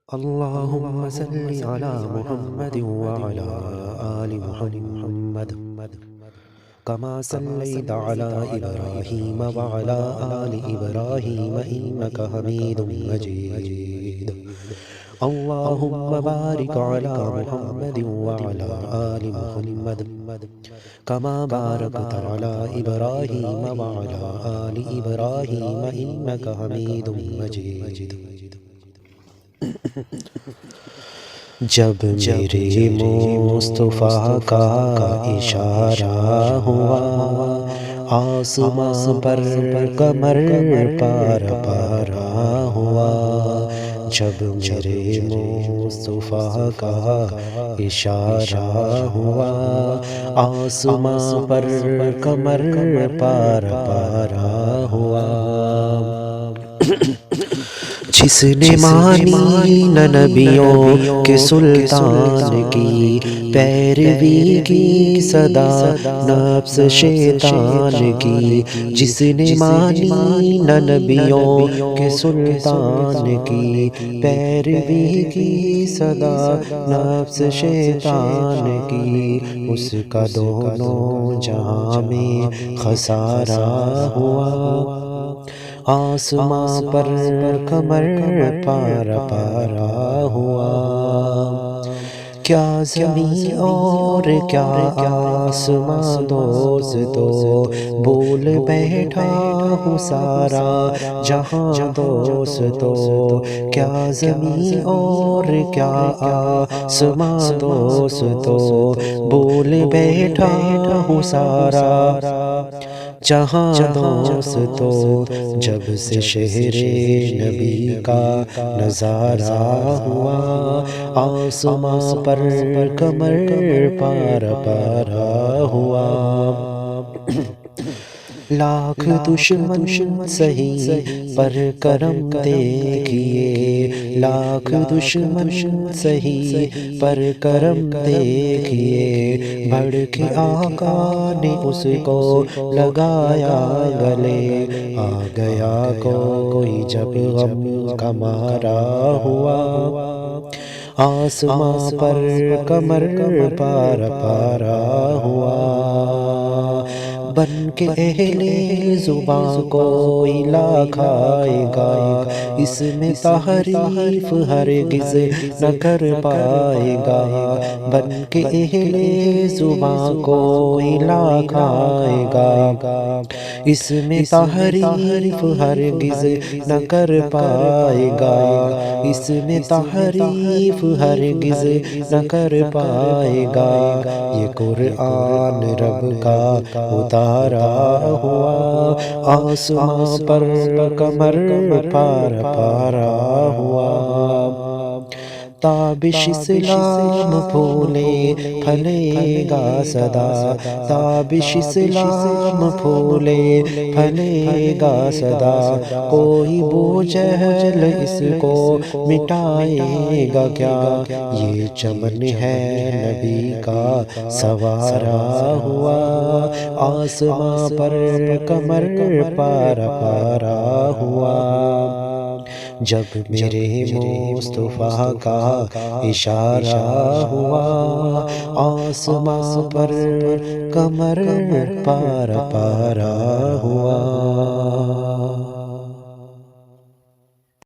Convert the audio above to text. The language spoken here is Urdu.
اللهم صل على محمد وعلى آل محمد كما صليت على إبراهيم وعلى آل إبراهيم إنك حميد مجيد. اللهم بارك على محمد وعلى آل محمد كما باركت على إبراهيم وعلى آل إبراهيم إنك حميد مجيد. جب میرے مصطفیٰ کا اشارہ ہوا آسماں پر قمر پارا پارا ہوا. جب میرے مصطفیٰ کا اشارہ ہوا آسماں پر قمر پارا پارا ہوا. جس نے مانی نہ نبیوں کے سلطان کی پیروی کی صدا نفس شیطان کی. جس نے مانی نہ نبیوں کے سلطان کی پیروی کی صدا نفس شیطان کی. اس کا دونوں جہاں میں خسارہ ہوا آسماں پر قمر پارا پارا ہوا. کیا زمین اور کیا آسماں دوستو بول بیٹھا ہوں سارا جہاں دوستو. کیا زمین اور کیا آسماں دوستو بول بیٹھا ہوں سارا جہاں دوستو. جب سے شہر نبی کا نظارہ ہوا آسماں پر قمر پارا پارا ہوا. لاکھ دشمن سہی پر کرم دیکھیے لاکھ دشمن سہی پر کرم دیکھیے. بڑھ کے آقا نے اس کو لگایا گلے آ گیا کوئی جب غم کا مارا ہوا آسماں پر قمر پارا پارا ہوا. بن کے اہل زباں کوئی لا کھائے گا اس میں تحریف ہرگز نہ کر پائے گا. بن کے اہل زباں کوئی لا کھائے گا اس میں تحریف ہرگز نہ کر پائے گا. اس میں تحریف ہرگز نہ کر پائے گا. یہ قرآن رب کا اتارا ہوا آسماں پر قمر پارا پارا ہوا. تابش اسلام پھولے پھلے گا صدا تابش اسلام پھولے پھلے گا صدا. کوئی بوجھل اس کو مٹائے گا کیا یہ چمن ہے نبی کا سوارا ہوا آسماں پر قمر پارا پارا ہوا. جب میرے مصطفیٰ کا اشارہ ہوا آسماں پر قمر پارا پارا ہوا.